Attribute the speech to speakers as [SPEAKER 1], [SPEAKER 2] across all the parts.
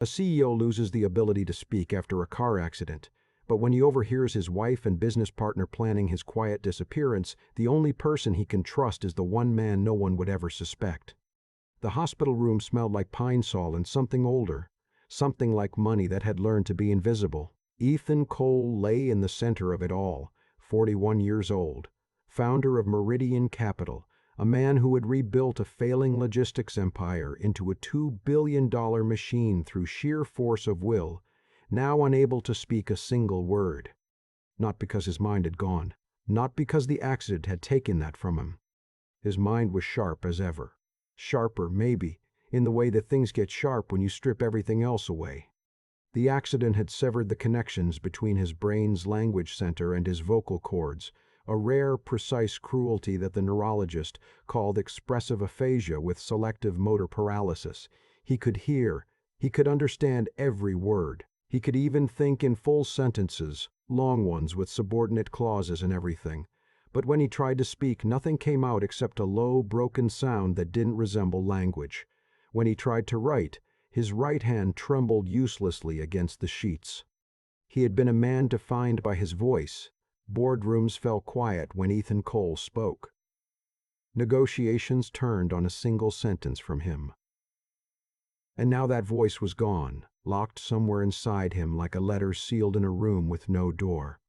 [SPEAKER 1] A CEO loses the ability to speak after a car accident, but when he overhears his wife and business partner planning his quiet disappearance, the only person he can trust is the one man no one would ever suspect. The hospital room smelled like pine sol and something older, something like money that had learned to be invisible. Ethan Cole lay in the center of it all, 41 years old, founder of Meridian Capital, a man who had rebuilt a failing logistics empire into a $2 billion machine through sheer force of will, now unable to speak a single word. Not because his mind had gone, not because the accident had taken that from him. His mind was sharp as ever. Sharper, maybe, in the way that things get sharp when you strip everything else away. The accident had severed the connections between his brain's language center and his vocal cords, a rare, precise cruelty that the neurologist called expressive aphasia with selective motor paralysis. He could hear, he could understand every word. He could even think in full sentences, long ones with subordinate clauses and everything. But when he tried to speak, nothing came out except a low, broken sound that didn't resemble language. When he tried to write, his right hand trembled uselessly against the sheets. He had been a man defined by his voice. Boardrooms fell quiet when Ethan Cole spoke. Negotiations turned on a single sentence from him. And now that voice was gone, locked somewhere inside him like a letter sealed in a room with no door.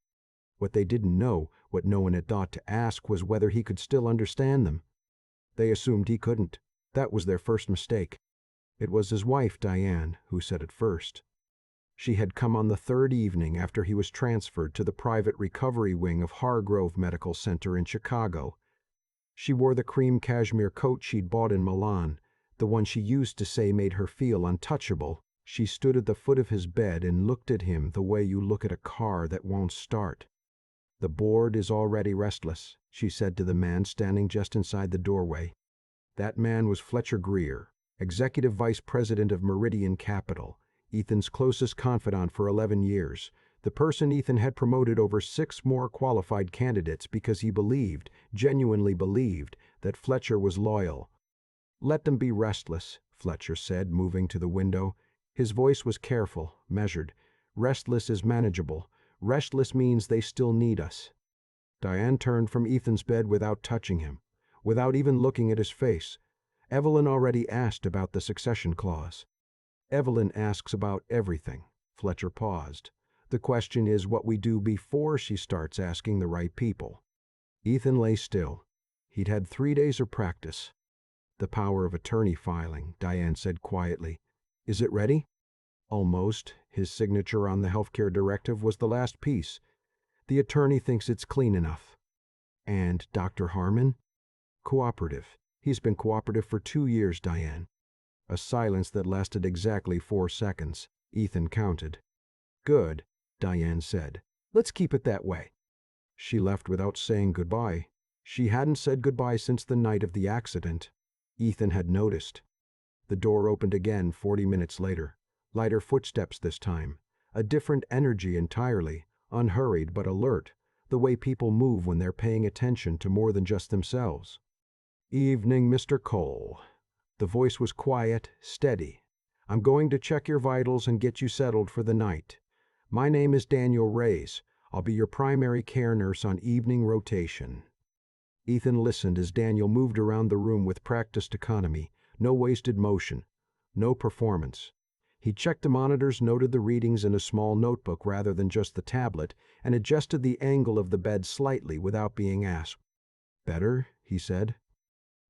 [SPEAKER 1] What they didn't know, what no one had thought to ask, was whether he could still understand them. They assumed he couldn't. That was their first mistake. It was his wife, Diane, who said it first. She had come on the third evening after he was transferred to the private recovery wing of Hargrove Medical Center in Chicago. She wore the cream cashmere coat she'd bought in Milan, the one she used to say made her feel untouchable. She stood at the foot of his bed and looked at him the way you look at a car that won't start. "The board is already restless," she said to the man standing just inside the doorway. That man was Fletcher Greer, executive vice president of Meridian Capital, Ethan's closest confidant for 11 years, the person Ethan had promoted over 6 more qualified candidates because he believed, genuinely believed, that Fletcher was loyal. "Let them be restless," Fletcher said, moving to the window. His voice was careful, measured. "Restless is manageable. Restless means they still need us." Diane turned from Ethan's bed without touching him, without even looking at his face. "Evelyn already asked about the succession clause." "Evelyn asks about everything." Fletcher paused. "The question is what we do before she starts asking the right people." Ethan lay still. He'd had 3 days of practice. "The power of attorney filing," Diane said quietly. "Is it ready?" Almost. His signature on the healthcare directive was the last piece. "The attorney thinks it's clean enough." "And Dr. Harmon?" "Cooperative. He's been cooperative for 2 years, Diane." A silence that lasted exactly 4 seconds. Ethan counted. "Good," Diane said. "Let's keep it that way." She left without saying goodbye. She hadn't said goodbye since the night of the accident. Ethan had noticed. The door opened again 40 minutes later. Lighter footsteps this time. A different energy entirely, unhurried but alert, the way people move when they're paying attention to more than just themselves. "Evening, Mr. Cole." The voice was quiet, steady. "I'm going to check your vitals and get you settled for the night. My name is Daniel Reyes. I'll be your primary care nurse on evening rotation." Ethan listened as Daniel moved around the room with practiced economy, no wasted motion, no performance. He checked the monitors, noted the readings in a small notebook rather than just the tablet, and adjusted the angle of the bed slightly without being asked. "Better?" he said.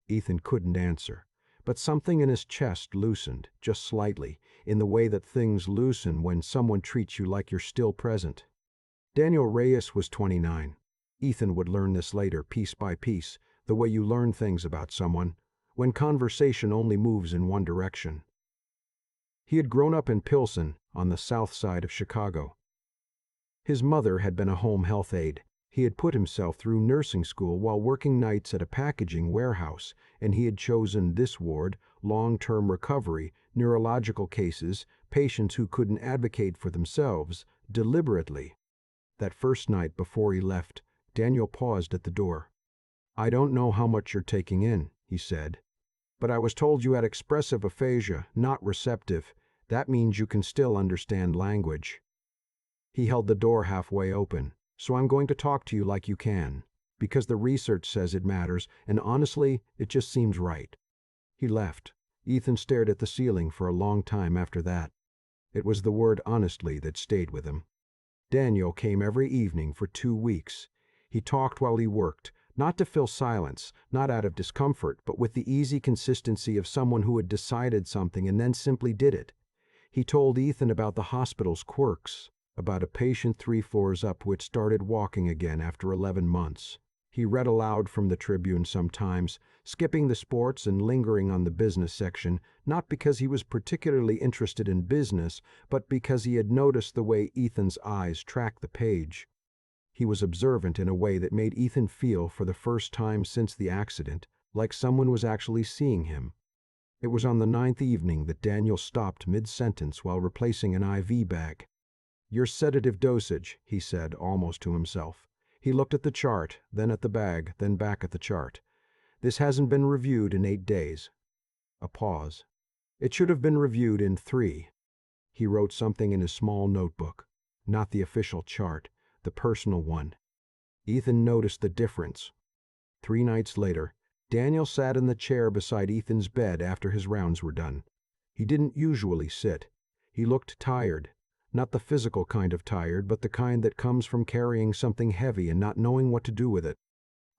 [SPEAKER 1] Ethan couldn't answer, but something in his chest loosened, just slightly, in the way that things loosen when someone treats you like you're still present. Daniel Reyes was 29. Ethan would learn this later, piece by piece, the way you learn things about someone, when conversation only moves in one direction. He had grown up in Pilsen, on the south side of Chicago. His mother had been a home health aide. He had put himself through nursing school while working nights at a packaging warehouse, and he had chosen this ward, long-term recovery, neurological cases, patients who couldn't advocate for themselves, deliberately. That first night before he left, Daniel paused at the door. "I don't know how much you're taking in," he said, "but I was told you had expressive aphasia, not receptive. That means you can still understand language. He held the door halfway open. So I'm going to talk to you like you can. Because the research says it matters, and honestly, it just seems right. He left. Ethan stared at the ceiling for a long time after that. It was the word honestly that stayed with him. Daniel came every evening for 2 weeks. He talked while he worked, not to fill silence, not out of discomfort, but with the easy consistency of someone who had decided something and then simply did it. He told Ethan about the hospital's quirks, about a patient 3 floors up who had started walking again after 11 months. He read aloud from the Tribune sometimes, skipping the sports and lingering on the business section, not because he was particularly interested in business, but because he had noticed the way Ethan's eyes tracked the page. He was observant in a way that made Ethan feel, for the first time since the accident, like someone was actually seeing him. It was on the 9th evening that Daniel stopped mid-sentence while replacing an IV bag. "Your sedative dosage," he said, almost to himself. He looked at the chart, then at the bag, then back at the chart. "This hasn't been reviewed in 8 days. A pause. "It should have been reviewed in 3. He wrote something in his small notebook. Not the official chart, the personal one. Ethan noticed the difference. 3 nights later, Daniel sat in the chair beside Ethan's bed after his rounds were done. He didn't usually sit. He looked tired. Not the physical kind of tired, but the kind that comes from carrying something heavy and not knowing what to do with it.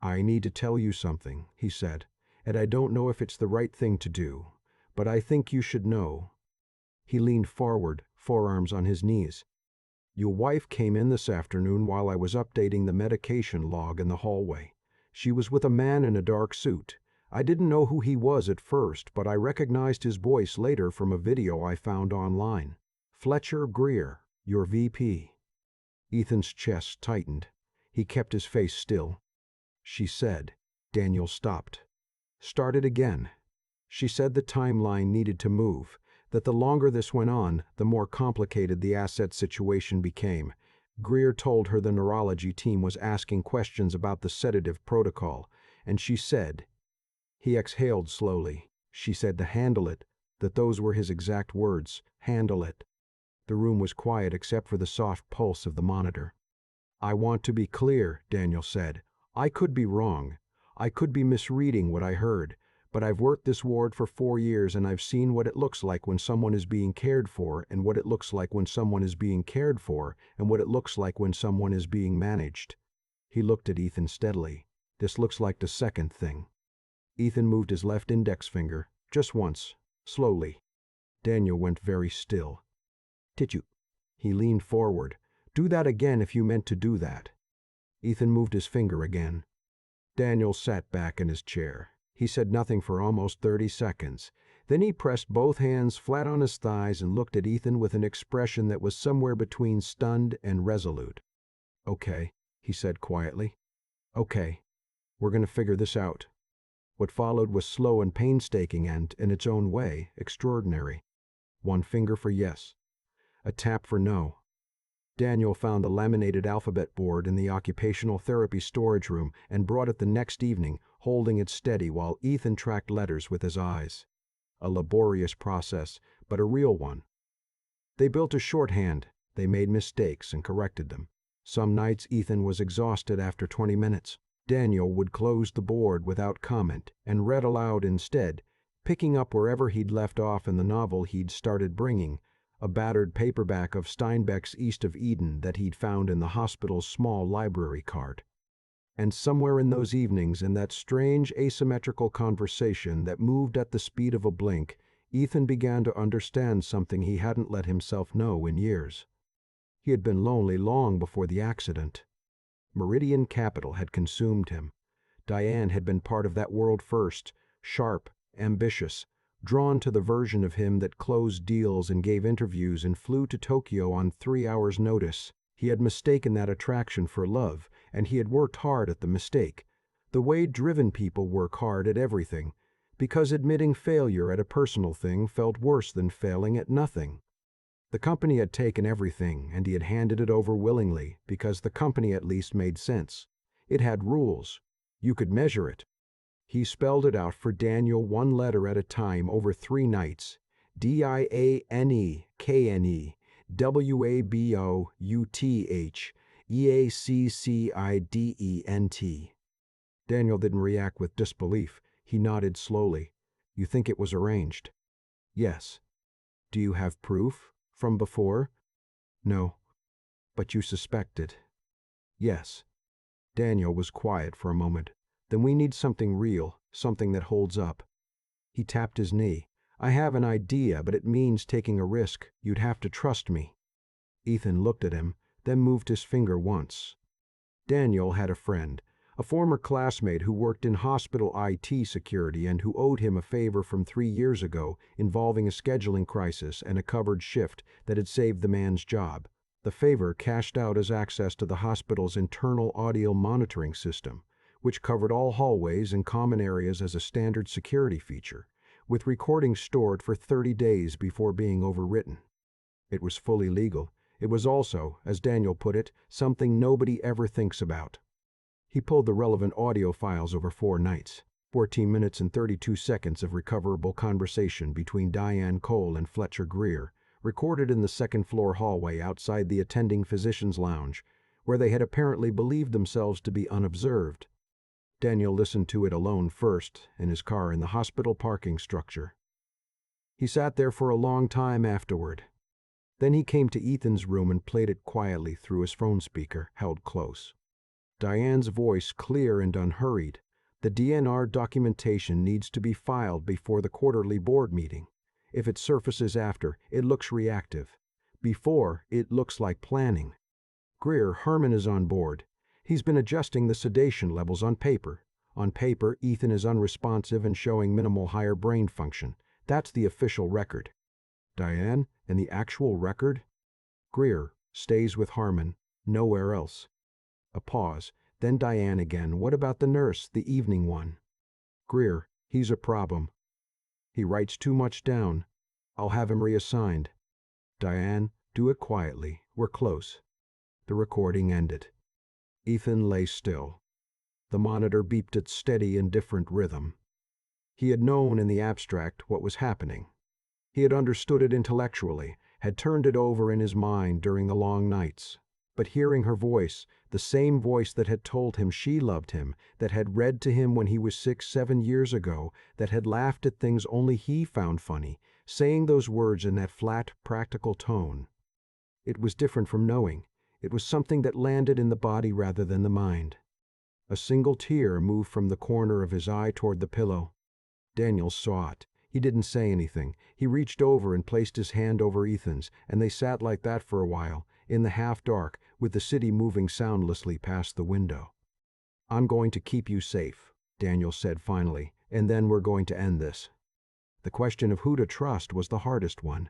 [SPEAKER 1] "I need to tell you something," he said, "and I don't know if it's the right thing to do, but I think you should know." He leaned forward, forearms on his knees. "Your wife came in this afternoon while I was updating the medication log in the hallway. She was with a man in a dark suit. I didn't know who he was at first, but I recognized his voice later from a video I found online. Fletcher Greer, your VP." Ethan's chest tightened. He kept his face still. "She said." Daniel stopped. Started again. "She said the timeline needed to move, that the longer this went on, the more complicated the asset situation became. Greer told her the neurology team was asking questions about the sedative protocol, and she said," he exhaled slowly, "she said to handle it, that those were his exact words, handle it." The room was quiet except for the soft pulse of the monitor. "I want to be clear," Daniel said. "I could be wrong. I could be misreading what I heard, but I've worked this ward for 4 years and I've seen what it looks like when someone is being cared for, and what it looks like when someone is being cared for, and what it looks like when someone is being managed." He looked at Ethan steadily. "This looks like the second thing." Ethan moved his left index finger, just once, slowly. Daniel went very still. "Did you?" He leaned forward. "Do that again if you meant to do that." Ethan moved his finger again. Daniel sat back in his chair. He said nothing for almost 30 seconds. Then he pressed both hands flat on his thighs and looked at Ethan with an expression that was somewhere between stunned and resolute. "Okay," he said quietly. "Okay. We're going to figure this out." What followed was slow and painstaking and, in its own way, extraordinary. 1 finger for yes. A tap for no. Daniel found the laminated alphabet board in the occupational therapy storage room and brought it the next evening, holding it steady while Ethan tracked letters with his eyes. A laborious process, but a real one. They built a shorthand. They made mistakes and corrected them. Some nights Ethan was exhausted after 20 minutes. Daniel would close the board without comment and read aloud instead, picking up wherever he'd left off in the novel he'd started bringing, a battered paperback of Steinbeck's East of Eden that he'd found in the hospital's small library cart. And somewhere in those evenings, in that strange asymmetrical conversation that moved at the speed of a blink, Ethan began to understand something he hadn't let himself know in years. He had been lonely long before the accident. Meridian Capital had consumed him. Diane had been part of that world first, sharp, ambitious, drawn to the version of him that closed deals and gave interviews and flew to Tokyo on 3 hours' notice. He had mistaken that attraction for love, and he had worked hard at the mistake, the way driven people work hard at everything, because admitting failure at a personal thing felt worse than failing at nothing. The company had taken everything, and he had handed it over willingly, because the company at least made sense. It had rules. You could measure it. He spelled it out for Daniel 1 letter at a time over 3 nights. Dianeknewaboutaccident. Daniel didn't react with disbelief. He nodded slowly. You think it was arranged? Yes. Do you have proof? From before? No. But you suspected? Yes. Daniel was quiet for a moment. Then we need something real, something that holds up. He tapped his knee. I have an idea, but it means taking a risk. You'd have to trust me. Ethan looked at him, then moved his finger once. Daniel had a friend, a former classmate who worked in hospital IT security and who owed him a favor from 3 years ago involving a scheduling crisis and a covered shift that had saved the man's job. The favor cashed out as access to the hospital's internal audio monitoring system, which covered all hallways and common areas as a standard security feature, with recordings stored for 30 days before being overwritten. It was fully legal. It was also, as Daniel put it, something nobody ever thinks about. He pulled the relevant audio files over 4 nights, 14 minutes and 32 seconds of recoverable conversation between Diane Cole and Fletcher Greer, recorded in the second-floor hallway outside the attending physician's lounge, where they had apparently believed themselves to be unobserved. Daniel listened to it alone first, in his car in the hospital parking structure. He sat there for a long time afterward. Then he came to Ethan's room and played it quietly through his phone speaker, held close. Diane's voice clear and unhurried. The DNR documentation needs to be filed before the quarterly board meeting. If it surfaces after, it looks reactive. Before, it looks like planning. Greer, Herman is on board. He's been adjusting the sedation levels on paper. On paper, Ethan is unresponsive and showing minimal higher brain function. That's the official record. Diane, and the actual record? Greer stays with Harmon, nowhere else. A pause, then Diane again. What about the nurse, the evening one? Greer, he's a problem. He writes too much down. I'll have him reassigned. Diane, do it quietly. We're close. The recording ended. Ethan lay still. The monitor beeped its steady, indifferent rhythm. He had known in the abstract what was happening. He had understood it intellectually, had turned it over in his mind during the long nights. But hearing her voice, the same voice that had told him she loved him, that had read to him when he was 6, 7 years ago, that had laughed at things only he found funny, saying those words in that flat, practical tone. It was different from knowing. It was something that landed in the body rather than the mind. A single tear moved from the corner of his eye toward the pillow. Daniel saw it. He didn't say anything. He reached over and placed his hand over Ethan's, and they sat like that for a while, in the half-dark, with the city moving soundlessly past the window. I'm going to keep you safe, Daniel said finally, and then we're going to end this. The question of who to trust was the hardest one.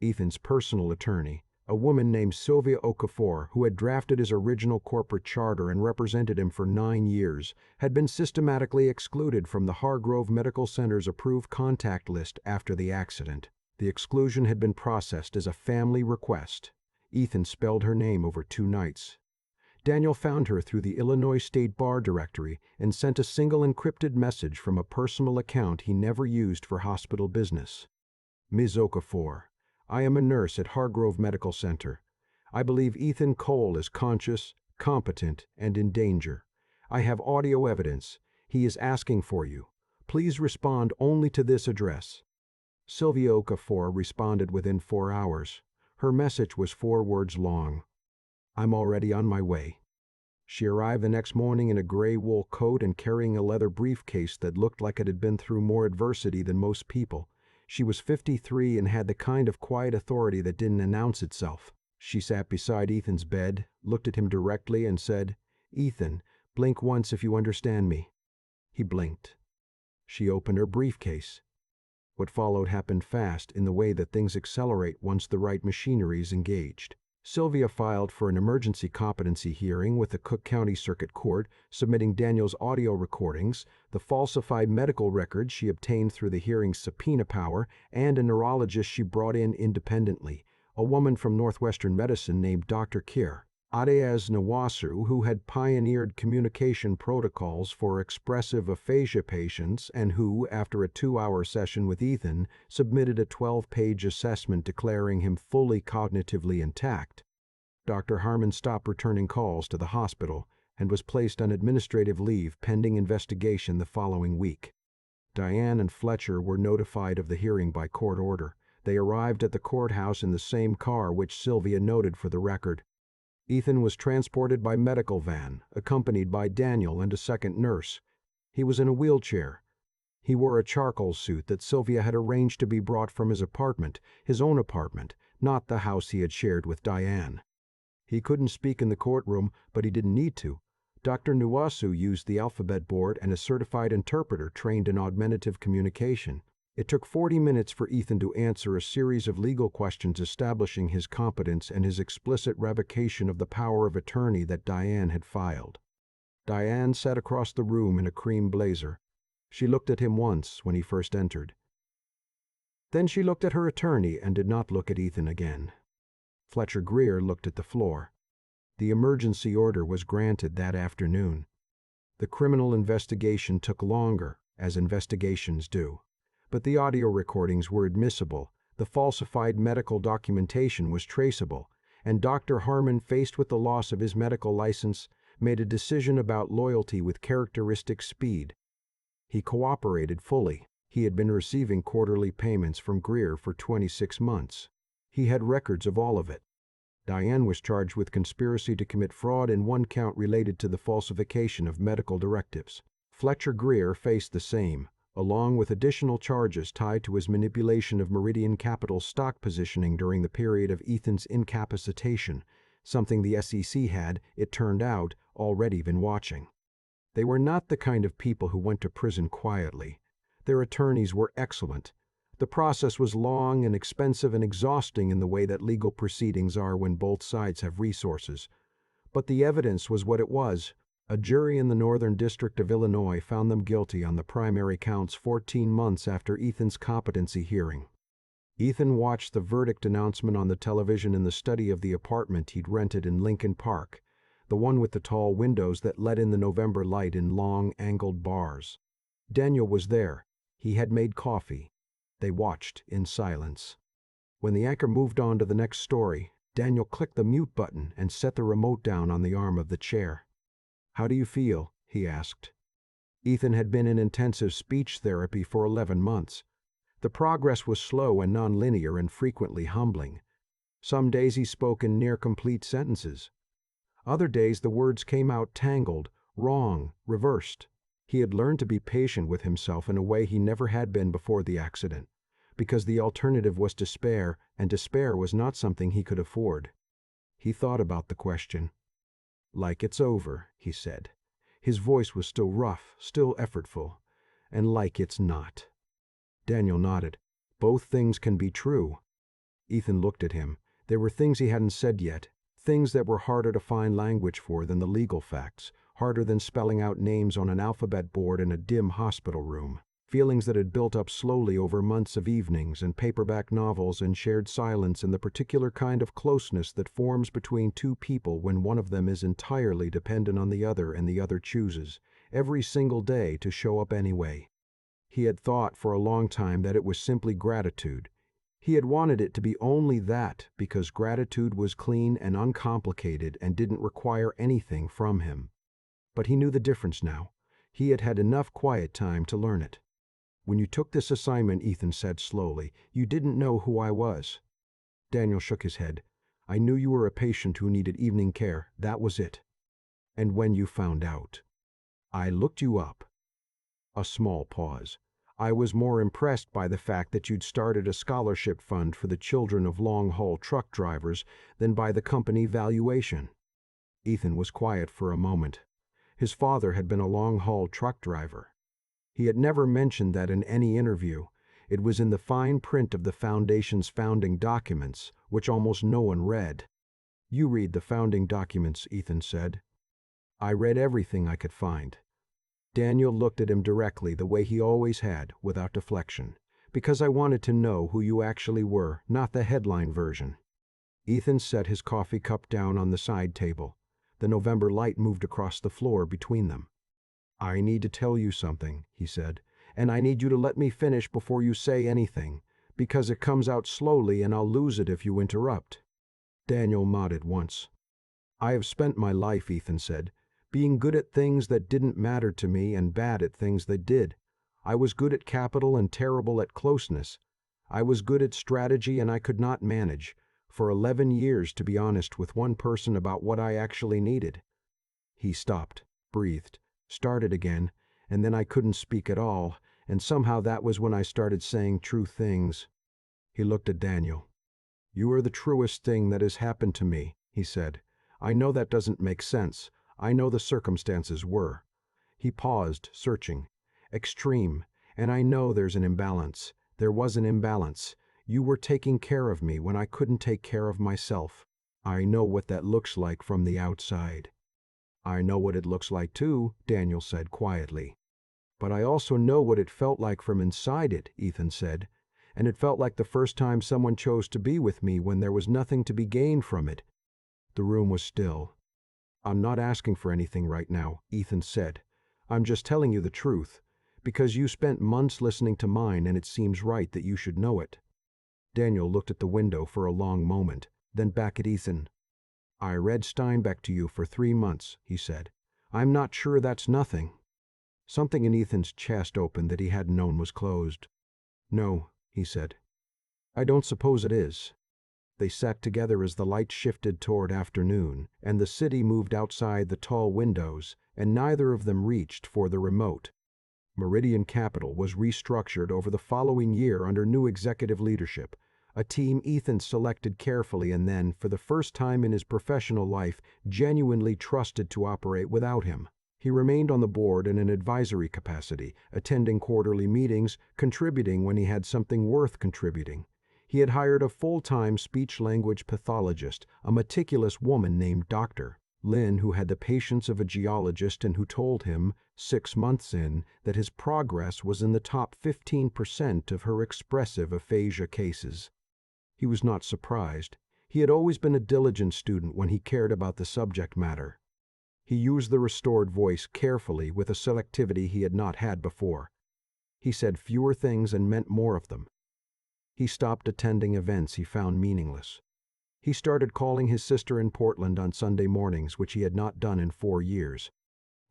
[SPEAKER 1] Ethan's personal attorney, a woman named Sylvia Okafor, who had drafted his original corporate charter and represented him for 9 years, had been systematically excluded from the Hargrove Medical Center's approved contact list after the accident. The exclusion had been processed as a family request. Ethan spelled her name over 2 nights. Daniel found her through the Illinois State Bar Directory and sent a single encrypted message from a personal account he never used for hospital business. Ms. Okafor, I am a nurse at Hargrove Medical Center. I believe Ethan Cole is conscious, competent, and in danger. I have audio evidence. He is asking for you. Please respond only to this address. Sylvia Okafor responded within 4 hours. Her message was 4 words long. I'm already on my way. She arrived the next morning in a gray wool coat and carrying a leather briefcase that looked like it had been through more adversity than most people. She was 53 and had the kind of quiet authority that didn't announce itself. She sat beside Ethan's bed, looked at him directly, and said, Ethan, blink once if you understand me. He blinked. She opened her briefcase. What followed happened fast, in the way that things accelerate once the right machinery is engaged. Sylvia filed for an emergency competency hearing with the Cook County Circuit Court, submitting Daniel's audio recordings, the falsified medical records she obtained through the hearing's subpoena power, and a neurologist she brought in independently, a woman from Northwestern Medicine named Dr. Kier. Adeas Nawasu, who had pioneered communication protocols for expressive aphasia patients and who, after a 2-hour session with Ethan, submitted a 12-page assessment declaring him fully cognitively intact. Dr. Harmon stopped returning calls to the hospital and was placed on administrative leave pending investigation the following week. Diane and Fletcher were notified of the hearing by court order. They arrived at the courthouse in the same car which Sylvia noted for the record. Ethan was transported by medical van, accompanied by Daniel and a second nurse. He was in a wheelchair. He wore a charcoal suit that Sylvia had arranged to be brought from his own apartment, not the house he had shared with Diane. He couldn't speak in the courtroom, but he didn't need to. Dr. Nuwasu used the alphabet board and a certified interpreter trained in augmentative communication. It took 40 minutes for Ethan to answer a series of legal questions establishing his competence and his explicit revocation of the power of attorney that Diane had filed. Diane sat across the room in a cream blazer. She looked at him once when he first entered. Then she looked at her attorney and did not look at Ethan again. Fletcher Greer looked at the floor. The emergency order was granted that afternoon. The criminal investigation took longer, as investigations do. But the audio recordings were admissible, the falsified medical documentation was traceable, and Dr. Harmon, faced with the loss of his medical license, made a decision about loyalty with characteristic speed. He cooperated fully. He had been receiving quarterly payments from Greer for 26 months. He had records of all of it. Diane was charged with conspiracy to commit fraud in one count related to the falsification of medical directives. Fletcher Greer faced the same, along with additional charges tied to his manipulation of Meridian Capital's stock positioning during the period of Ethan's incapacitation, something the SEC had, it turned out, already been watching. They were not the kind of people who went to prison quietly. Their attorneys were excellent. The process was long and expensive and exhausting in the way that legal proceedings are when both sides have resources. But the evidence was what it was. A jury in the Northern District of Illinois found them guilty on the primary counts 14 months after Ethan's competency hearing. Ethan watched the verdict announcement on the television in the study of the apartment he'd rented in Lincoln Park, the one with the tall windows that let in the November light in long, angled bars. Daniel was there. He had made coffee. They watched in silence. When the anchor moved on to the next story, Daniel clicked the mute button and set the remote down on the arm of the chair. "How do you feel?" he asked. Ethan had been in intensive speech therapy for 11 months. The progress was slow and nonlinear and frequently humbling. Some days he spoke in near-complete sentences. Other days the words came out tangled, wrong, reversed. He had learned to be patient with himself in a way he never had been before the accident, because the alternative was despair, and despair was not something he could afford. He thought about the question. "Like it's over," he said. His voice was still rough, still effortful. "And like it's not." Daniel nodded. "Both things can be true." Ethan looked at him. There were things he hadn't said yet, things that were harder to find language for than the legal facts, harder than spelling out names on an alphabet board in a dim hospital room. Feelings that had built up slowly over months of evenings and paperback novels and shared silence and the particular kind of closeness that forms between two people when one of them is entirely dependent on the other and the other chooses, every single day, to show up anyway. He had thought for a long time that it was simply gratitude. He had wanted it to be only that because gratitude was clean and uncomplicated and didn't require anything from him. But he knew the difference now. He had had enough quiet time to learn it. "When you took this assignment," Ethan said slowly, "you didn't know who I was." Daniel shook his head. "I knew you were a patient who needed evening care. That was it." "And when you found out?" "I looked you up." A small pause. "I was more impressed by the fact that you'd started a scholarship fund for the children of long-haul truck drivers than by the company valuation." Ethan was quiet for a moment. His father had been a long-haul truck driver. He had never mentioned that in any interview. It was in the fine print of the Foundation's founding documents, which almost no one read. "You read the founding documents," Ethan said. "I read everything I could find." Daniel looked at him directly, the way he always had, without deflection. "Because I wanted to know who you actually were, not the headline version." Ethan set his coffee cup down on the side table. The November light moved across the floor between them. "I need to tell you something," he said, "and I need you to let me finish before you say anything, because it comes out slowly and I'll lose it if you interrupt." Daniel nodded once. "I have spent my life," Ethan said, "being good at things that didn't matter to me and bad at things that did. I was good at capital and terrible at closeness. I was good at strategy and I could not manage, for 11 years, to be honest with one person about what I actually needed." He stopped, breathed, started again, and then I couldn't speak at all, and somehow that was when I started saying true things. He looked at Daniel. "You are the truest thing that has happened to me," he said. "I know that doesn't make sense. I know the circumstances were." He paused, searching. "Extreme, and I know there's an imbalance. There was an imbalance. You were taking care of me when I couldn't take care of myself. I know what that looks like from the outside." "I know what it looks like too," Daniel said quietly. "But I also know what it felt like from inside it," Ethan said. "And it felt like the first time someone chose to be with me when there was nothing to be gained from it." The room was still. "I'm not asking for anything right now," Ethan said. "I'm just telling you the truth, because you spent months listening to mine and it seems right that you should know it." Daniel looked at the window for a long moment, then back at Ethan. "I read Steinbeck to you for 3 months," he said. "I'm not sure that's nothing." Something in Ethan's chest opened that he hadn't known was closed. "No," he said. "I don't suppose it is." They sat together as the light shifted toward afternoon, and the city moved outside the tall windows, and neither of them reached for the remote. Meridian Capital was restructured over the following year under new executive leadership, a team Ethan selected carefully and then, for the first time in his professional life, genuinely trusted to operate without him. He remained on the board in an advisory capacity, attending quarterly meetings, contributing when he had something worth contributing. He had hired a full-time speech-language pathologist, a meticulous woman named Dr. Lynn, who had the patience of a geologist and who told him, 6 months in, that his progress was in the top 15% of her expressive aphasia cases. He was not surprised. He had always been a diligent student when he cared about the subject matter. He used the restored voice carefully with a selectivity he had not had before. He said fewer things and meant more of them. He stopped attending events he found meaningless. He started calling his sister in Portland on Sunday mornings, which he had not done in 4 years.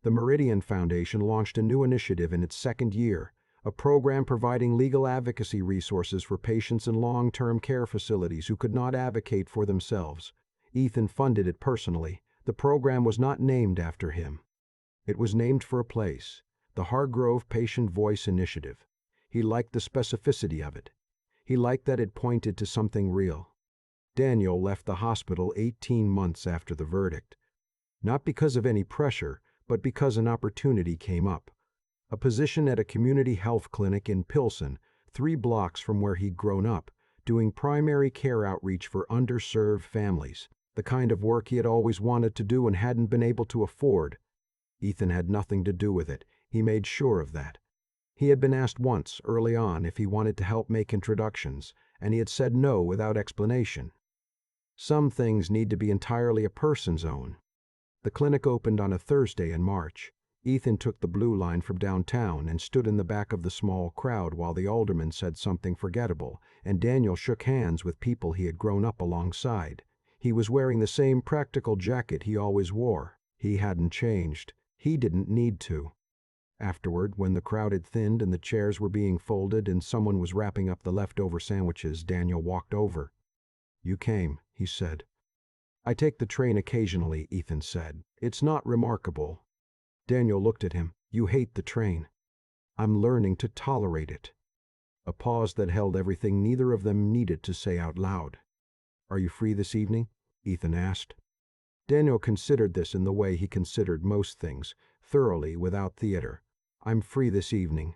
[SPEAKER 1] The Meridian Foundation launched a new initiative in its 2nd year, a program providing legal advocacy resources for patients in long-term care facilities who could not advocate for themselves. Ethan funded it personally. The program was not named after him. It was named for a place, the Hargrove Patient Voice Initiative. He liked the specificity of it. He liked that it pointed to something real. Daniel left the hospital 18 months after the verdict. Not because of any pressure, but because an opportunity came up. A position at a community health clinic in Pilsen, 3 blocks from where he'd grown up, doing primary care outreach for underserved families, the kind of work he had always wanted to do and hadn't been able to afford. Ethan had nothing to do with it. He made sure of that. He had been asked once, early on, if he wanted to help make introductions, and he had said no without explanation. Some things need to be entirely a person's own. The clinic opened on a Thursday in March. Ethan took the blue line from downtown and stood in the back of the small crowd while the alderman said something forgettable, and Daniel shook hands with people he had grown up alongside. He was wearing the same practical jacket he always wore. He hadn't changed. He didn't need to. Afterward, when the crowd had thinned and the chairs were being folded and someone was wrapping up the leftover sandwiches, Daniel walked over. "You came," he said. "I take the train occasionally," Ethan said. "It's not remarkable." Daniel looked at him. "You hate the train." "I'm learning to tolerate it." A pause that held everything neither of them needed to say out loud. "Are you free this evening?" Ethan asked. Daniel considered this in the way he considered most things, thoroughly, without theater. "I'm free this evening."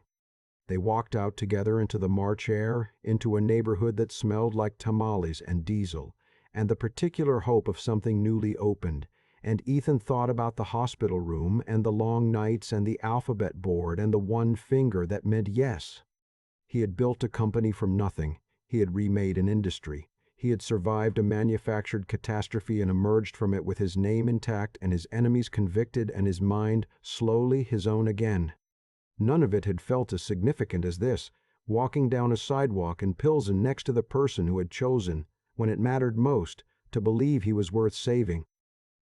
[SPEAKER 1] They walked out together into the March air, into a neighborhood that smelled like tamales and diesel, and the particular hope of something newly opened, and Ethan thought about the hospital room and the long nights and the alphabet board and the one finger that meant yes. He had built a company from nothing. He had remade an industry. He had survived a manufactured catastrophe and emerged from it with his name intact and his enemies convicted and his mind slowly his own again. None of it had felt as significant as this, walking down a sidewalk in Pilsen next to the person who had chosen, when it mattered most, to believe he was worth saving.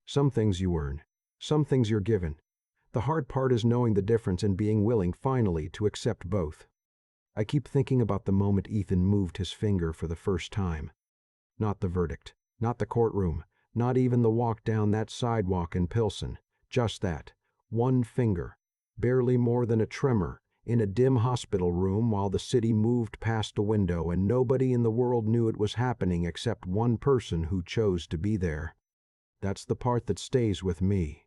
[SPEAKER 1] Some things you earn. Some things you're given. The hard part is knowing the difference and being willing, finally, to accept both. I keep thinking about the moment Ethan moved his finger for the first time. Not the verdict, not the courtroom, not even the walk down that sidewalk in Pilsen. Just that. One finger. Barely more than a tremor, in a dim hospital room while the city moved past the window and nobody in the world knew it was happening except one person who chose to be there. That's the part that stays with me.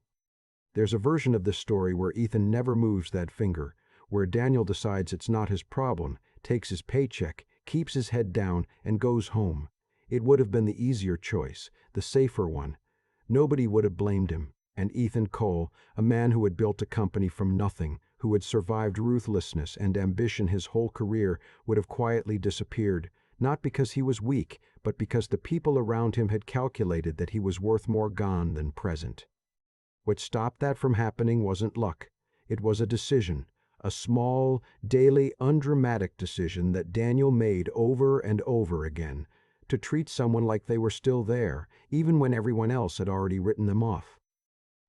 [SPEAKER 1] There's a version of this story where Ethan never moves that finger, where Daniel decides it's not his problem, takes his paycheck, keeps his head down, and goes home. It would have been the easier choice, the safer one. Nobody would have blamed him, and Ethan Cole, a man who had built a company from nothing, who had survived ruthlessness and ambition his whole career, would have quietly disappeared, not because he was weak, but because the people around him had calculated that he was worth more gone than present. What stopped that from happening wasn't luck. It was a decision, a small, daily, undramatic decision that Daniel made over and over again, to treat someone like they were still there, even when everyone else had already written them off.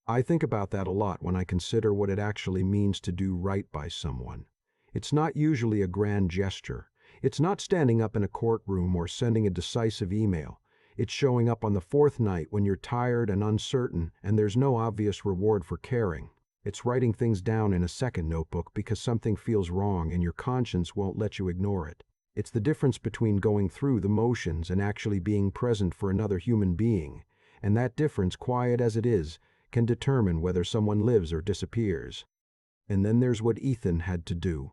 [SPEAKER 1] I think about that a lot when I consider what it actually means to do right by someone. It's not usually a grand gesture. It's not standing up in a courtroom or sending a decisive email. It's showing up on the fourth night when you're tired and uncertain and there's no obvious reward for caring. It's writing things down in a second notebook because something feels wrong and your conscience won't let you ignore it. It's the difference between going through the motions and actually being present for another human being. And that difference, quiet as it is, can determine whether someone lives or disappears. And then there's what Ethan had to do.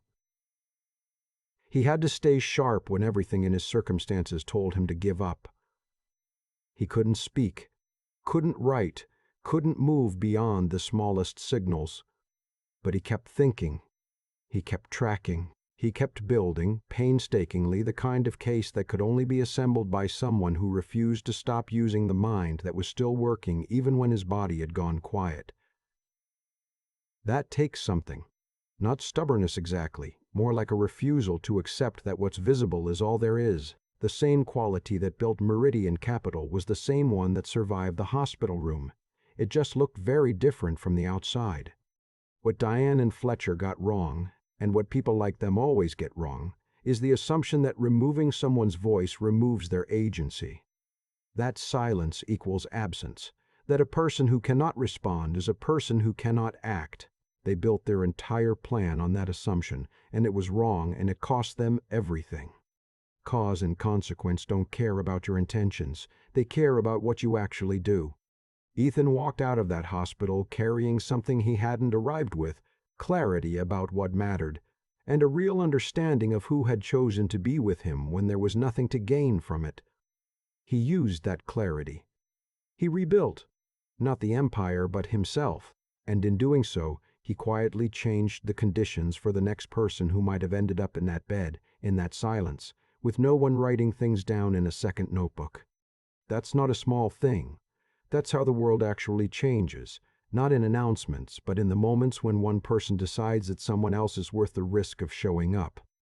[SPEAKER 1] He had to stay sharp when everything in his circumstances told him to give up. He couldn't speak, couldn't write, couldn't move beyond the smallest signals. But he kept thinking. He kept tracking. He kept building, painstakingly, the kind of case that could only be assembled by someone who refused to stop using the mind that was still working even when his body had gone quiet. That takes something. Not stubbornness exactly, more like a refusal to accept that what's visible is all there is. The same quality that built Meridian Capital was the same one that survived the hospital room. It just looked very different from the outside. What Diane and Fletcher got wrong, and what people like them always get wrong, is the assumption that removing someone's voice removes their agency. That silence equals absence, that a person who cannot respond is a person who cannot act. They built their entire plan on that assumption, and it was wrong, and it cost them everything. Cause and consequence don't care about your intentions. They care about what you actually do. Ethan walked out of that hospital carrying something he hadn't arrived with, clarity about what mattered, and a real understanding of who had chosen to be with him when there was nothing to gain from it. He used that clarity. He rebuilt, not the empire but himself, and in doing so, he quietly changed the conditions for the next person who might have ended up in that bed, in that silence, with no one writing things down in a second notebook. That's not a small thing. That's how the world actually changes, not in announcements, but in the moments when one person decides that someone else is worth the risk of showing up.